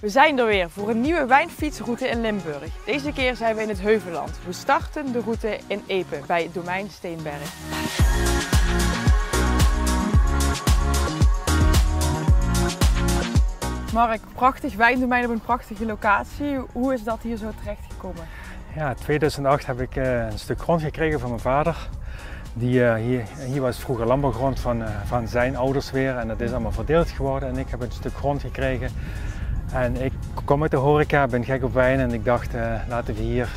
We zijn er weer voor een nieuwe wijnfietsroute in Limburg. Deze keer zijn we in het Heuvelland. We starten de route in Epe bij domein Steenberg. Mark, prachtig wijndomein op een prachtige locatie. Hoe is dat hier zo terechtgekomen? Ja, in 2008 heb ik een stuk grond gekregen van mijn vader. Hier was vroeger landbouwgrond van zijn ouders weer en dat is allemaal verdeeld geworden. En ik heb een stuk grond gekregen. En ik kom uit de horeca, ben gek op wijn en ik dacht laten we hier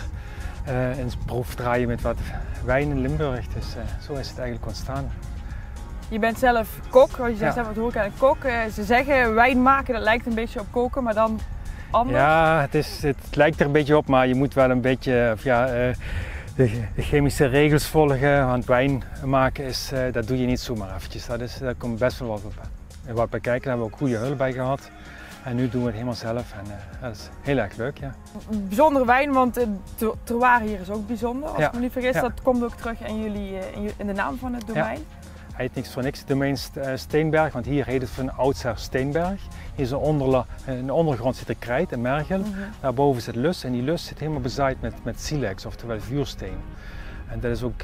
eens proef draaien met wat wijn in Limburg. Dus zo is het eigenlijk ontstaan. Je bent zelf kok, want je zegt zelf wat horeca en kok. Ze zeggen wijn maken, dat lijkt een beetje op koken, maar dan anders? Ja, het lijkt er een beetje op, maar je moet wel een beetje de chemische regels volgen. Want wijn maken, dat doe je niet zomaar eventjes. Daar komt best wel wat bij kijken. Daar hebben we ook goede hulp bij gehad. En nu doen we het helemaal zelf en dat is heel erg leuk. Ja. Bijzondere wijn, want het terroir hier is ook bijzonder. Als ik me niet vergis, dat komt ook terug in de naam van het domein. Ja. Hij heet niks voor niks, domein Steenberg, want hier heet het van oudsher Steenberg. Hier is in de ondergrond zit er krijt en mergel, daarboven zit lus en die lus zit helemaal bezaaid met silex, oftewel vuursteen. En dat is ook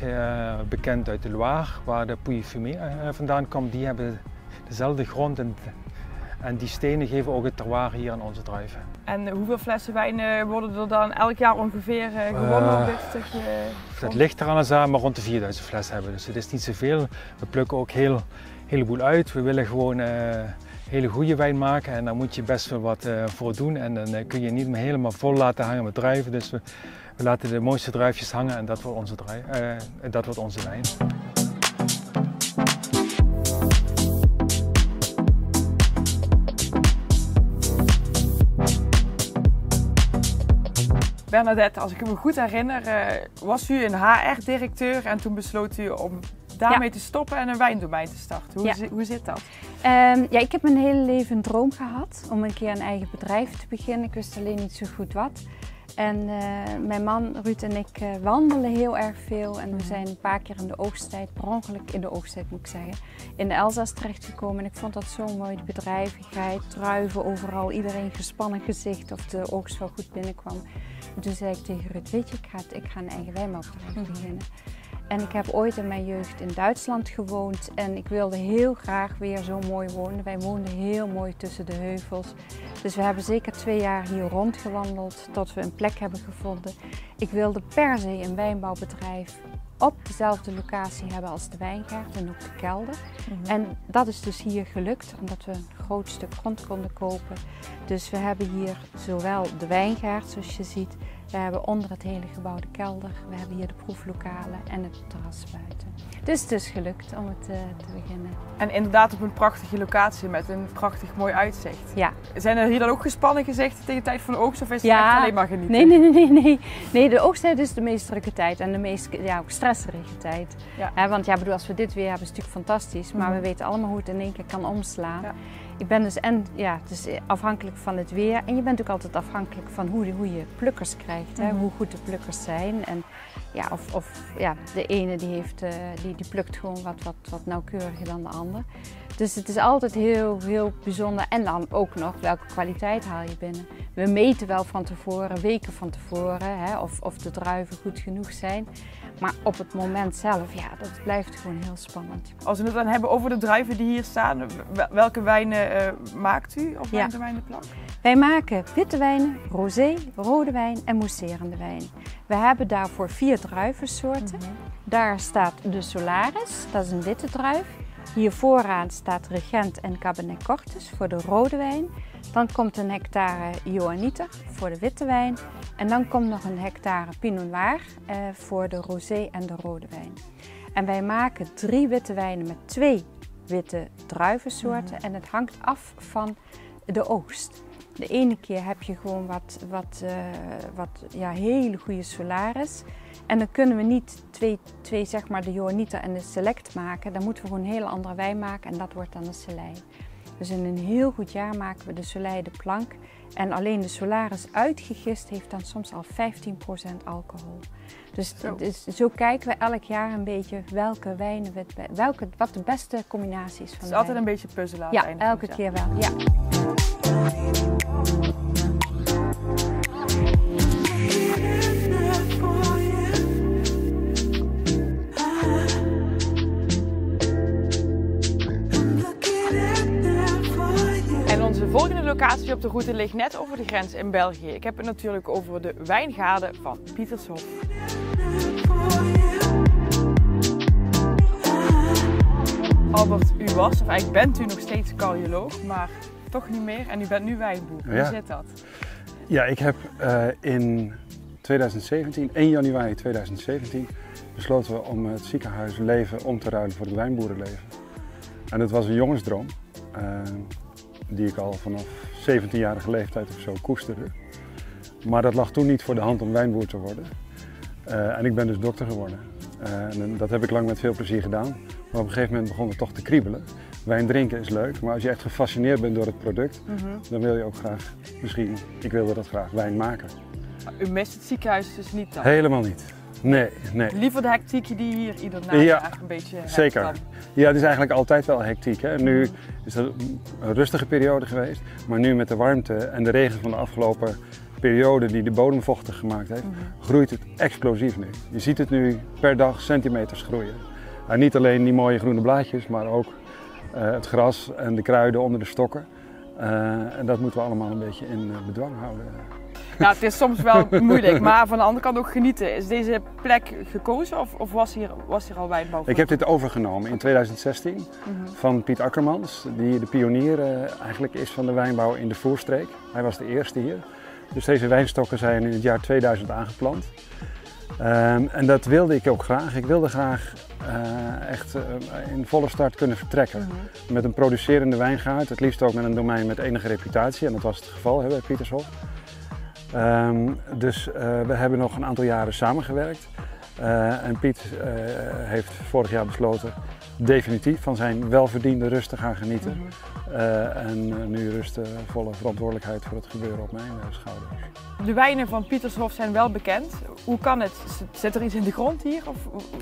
bekend uit de Loire, waar de Pouilly-Fumé vandaan komt. Die hebben dezelfde grond en die stenen geven ook het terroir hier aan onze druiven. En hoeveel flessen wijn worden er dan elk jaar ongeveer gewonnen op dit stukje grond? Dat ligt er aan, maar rond de 4000 flessen hebben. Dus het is niet zoveel. We plukken ook een heleboel uit. We willen gewoon hele goede wijn maken en daar moet je best wel wat voor doen. En dan kun je niet meer helemaal vol laten hangen met druiven. Dus we laten de mooiste druifjes hangen en dat wordt onze wijn. Bernadette, als ik me goed herinner, was u een HR-directeur en toen besloot u om daarmee te stoppen en een wijndomein te starten. Hoe zit dat? Ik heb mijn hele leven een droom gehad om een keer een eigen bedrijf te beginnen. Ik wist alleen niet zo goed wat. En mijn man Ruud en ik wandelen heel erg veel en we zijn een paar keer in de oogsttijd, per ongeluk in de oogsttijd moet ik zeggen, in de Elzas terechtgekomen. En ik vond dat zo mooi, de bedrijvigheid, druiven overal, iedereen gespannen gezicht of de oogst wel goed binnenkwam. En toen zei ik tegen Ruud, weet je, ik ga een eigen wijnbouwbedrijf beginnen. En ik heb ooit in mijn jeugd in Duitsland gewoond en ik wilde heel graag weer zo mooi wonen. Wij woonden heel mooi tussen de heuvels. Dus we hebben zeker 2 jaar hier rondgewandeld tot we een plek hebben gevonden. Ik wilde per se een wijnbouwbedrijf op dezelfde locatie hebben als de wijngaard en ook de kelder. En dat is dus hier gelukt omdat we een groot stuk grond konden kopen. Dus we hebben hier zowel de wijngaard zoals je ziet. We hebben onder het hele gebouw de kelder, we hebben hier de proeflokalen en het terras buiten. Dus het is gelukt om het te beginnen. En inderdaad op een prachtige locatie met een prachtig mooi uitzicht. Ja. Zijn er hier dan ook gespannen gezichten tegen de tijd van de oogst of is het echt alleen maar genieten? Nee, de oogsttijd is de meest drukke tijd en de meest ook stresserige tijd. Ja. Want als we dit weer hebben is het natuurlijk fantastisch, maar we weten allemaal hoe het in één keer kan omslaan. Ja. Ik ben dus het is afhankelijk van het weer en je bent ook altijd afhankelijk van hoe je plukkers krijgt, hoe goed de plukkers zijn. En de ene die plukt gewoon wat nauwkeuriger dan de ander. Dus het is altijd heel, heel bijzonder en dan ook nog welke kwaliteit haal je binnen. We meten wel van tevoren, weken van tevoren, of de druiven goed genoeg zijn. Maar op het moment zelf, dat blijft gewoon heel spannend. Als we het dan hebben over de druiven die hier staan, welke wijnen maakt u op Wijndomein de Plank? Wij maken witte wijnen, rosé, rode wijn en mousserende wijn. We hebben daarvoor 4 druivensoorten. Daar staat de Solaris, dat is een witte druif. Hier vooraan staat Regent en Cabernet Cortés voor de rode wijn. Dan komt een hectare Johanniter voor de witte wijn. En dan komt nog een hectare Pinot Noir voor de rosé en de rode wijn. En wij maken 3 witte wijnen met 2 witte druivensoorten. En het hangt af van de oogst. De ene keer heb je gewoon wat hele goede Solaris. En dan kunnen we niet twee zeg maar de Johanniter en de Select maken. Dan moeten we gewoon een hele andere wijn maken en dat wordt dan de Soleil. Dus in een heel goed jaar maken we de Soleil de Plank. En alleen de Solaris uitgegist heeft dan soms al 15% alcohol. Dus zo kijken we elk jaar een beetje welke wijnen, wat de beste combinaties van Het is altijd een beetje puzzelen aan het einde. Ja, elke keer wel. Ja. die op de route ligt net over de grens in België. Ik heb het natuurlijk over de wijngaarden van Pietershof. Albert, u was, of eigenlijk bent u nog steeds cardioloog, maar toch niet meer en u bent nu wijnboer. Hoe zit dat? Ja, ik heb in 2017, 1 januari 2017, besloten we om het ziekenhuisleven om te ruilen voor het wijnboerenleven. En dat was een jongensdroom, die ik al vanaf 17-jarige leeftijd of zo koesterde. Maar dat lag toen niet voor de hand om wijnboer te worden. En ik ben dus dokter geworden. En dat heb ik lang met veel plezier gedaan. Maar op een gegeven moment begon het toch te kriebelen. Wijn drinken is leuk, maar als je echt gefascineerd bent door het product, dan wil je ook graag, ik wilde dat graag, wijn maken. U mist het ziekenhuis dus niet dan? Helemaal niet. Nee. Liever de hectiek die hier ieder najaar een beetje hebt zeker. dan. Ja, het is eigenlijk altijd wel hectiek. Hè? Nu is het een rustige periode geweest, maar nu met de warmte en de regen van de afgelopen periode die de bodem vochtig gemaakt heeft, groeit het explosief nu. Je ziet het nu per dag centimeters groeien. En niet alleen die mooie groene blaadjes, maar ook het gras en de kruiden onder de stokken. En dat moeten we allemaal een beetje in bedwang houden. Nou, het is soms wel moeilijk, maar van de andere kant ook genieten. Is deze plek gekozen of was hier al wijnbouw? Ik heb dit overgenomen in 2016 van Piet Akkermans, die de pionier eigenlijk is van de wijnbouw in de Voerstreek. Hij was de eerste hier. Dus deze wijnstokken zijn in het jaar 2000 aangeplant. En dat wilde ik ook graag. Ik wilde graag echt in volle start kunnen vertrekken. Met een producerende wijngaard, het liefst ook met een domein met enige reputatie. En dat was het geval bij Pietershof. Dus we hebben nog een aantal jaren samengewerkt. En Piet heeft vorig jaar besloten definitief van zijn welverdiende rust te gaan genieten. En nu rust volle verantwoordelijkheid voor het gebeuren op mijn schouders. De wijnen van Pietershof zijn wel bekend. Hoe kan het? Zit er iets in de grond hier? Of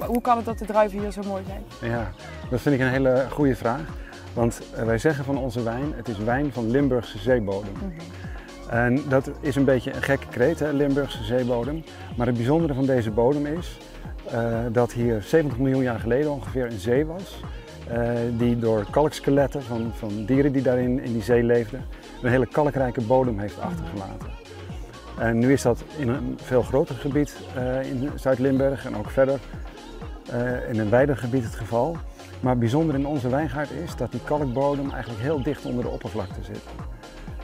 hoe kan het dat de druiven hier zo mooi zijn? Ja, dat vind ik een hele goede vraag. Want wij zeggen van onze wijn, het is wijn van Limburgse zeebodem. En dat is een beetje een gekke kreet, hè, Limburgse zeebodem. Maar het bijzondere van deze bodem is dat hier 70 miljoen jaar geleden ongeveer een zee was. Die door kalkskeletten van dieren die daarin in die zee leefden, een hele kalkrijke bodem heeft achtergelaten. En nu is dat in een veel groter gebied in Zuid-Limburg en ook verder in een wijder gebied het geval. Maar bijzonder in onze wijngaard is dat die kalkbodem eigenlijk heel dicht onder de oppervlakte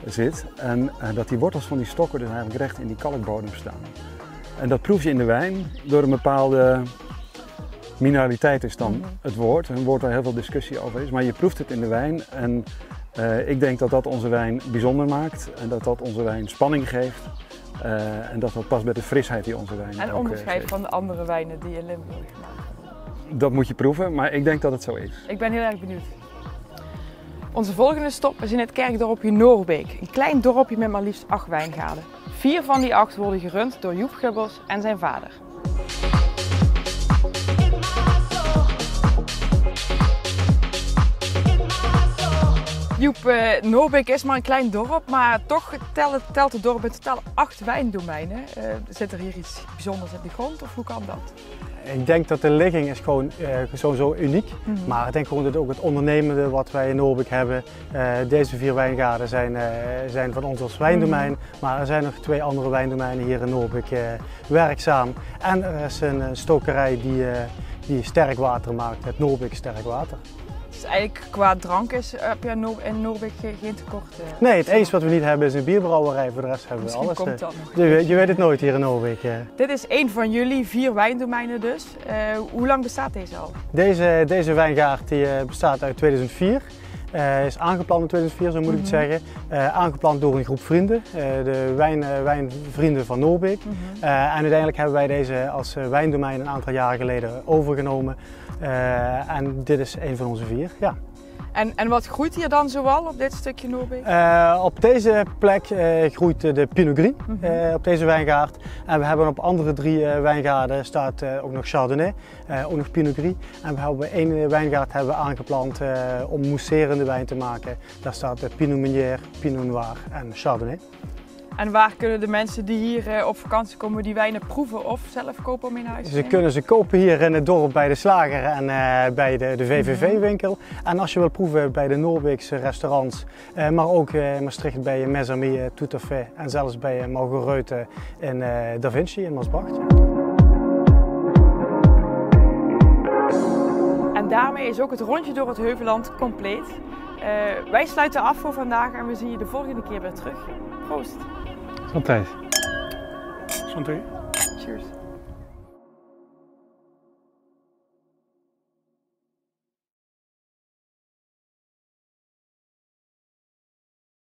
zit. En dat die wortels van die stokken dus eigenlijk recht in die kalkbodem staan. En dat proef je in de wijn door een bepaalde mineraliteit is dan het woord. Een woord waar heel veel discussie over is, maar je proeft het in de wijn. En ik denk dat dat onze wijn bijzonder maakt en dat dat onze wijn spanning geeft. En dat past bij de frisheid die onze wijn en ook onderscheid geeft. van de andere wijnen die in Limburg gemaakt worden. Dat moet je proeven, maar ik denk dat het zo is. Ik ben heel erg benieuwd. Onze volgende stop is in het kerkdorpje Noorbeek. Een klein dorpje met maar liefst 8 wijngaarden. 4 van die 8 worden gerund door Joep Gubbels en zijn vader. Joep, Noorbeek is maar een klein dorp, maar toch telt het dorp in totaal 8 wijndomeinen. Zit er hier iets bijzonders in de grond of hoe kan dat? Ik denk dat de ligging is gewoon sowieso uniek, maar ik denk gewoon dat ook het ondernemende wat wij in Noorbeek hebben. Deze 4 wijngaarden zijn van ons als wijndomein, maar er zijn nog 2 andere wijndomeinen hier in Noorbeek werkzaam. En er is een stokerij die sterkwater maakt, het Noorbeek sterkwater. Dus eigenlijk qua drank heb je in Noorbeek geen tekort? Nee, het enige wat we niet hebben is een bierbrouwerij, voor de rest hebben we alles. Komt dat nog. Je weet het nooit hier in Noorbeek. Dit is één van jullie 4 wijndomeinen dus. Hoe lang bestaat deze al? Deze wijngaard die bestaat uit 2004. Is aangeplant in 2004, zo moet ik het zeggen. Aangeplant door een groep vrienden, de wijnvrienden van Noorbeek. En uiteindelijk hebben wij deze als wijndomein een aantal jaren geleden overgenomen. En dit is een van onze 4, ja. En wat groeit hier dan zoal op dit stukje Noorbeek? Op deze plek groeit de Pinot Gris op deze wijngaard. En we hebben op andere 3 wijngaarden staat ook nog Chardonnay, ook nog Pinot Gris. En we hebben 1 wijngaard aangeplant om mousserende wijn te maken. Daar staat Pinot Meunier, Pinot Noir en Chardonnay. En waar kunnen de mensen die hier op vakantie komen die wijnen proeven of zelf kopen om in huis te Ze nemen? kunnen ze kopen hier in het dorp bij de slager en bij de VVV-winkel. En als je wil proeven bij de Noorbeekse restaurants, maar ook in Maastricht bij Mes Amis, Tout à fait en zelfs bij Margoreute in Da Vinci in Maasbracht. En daarmee is ook het rondje door het Heuvelland compleet. Wij sluiten af voor vandaag en we zien je de volgende keer weer terug. Proost! Gezondheid. Santé. Cheers!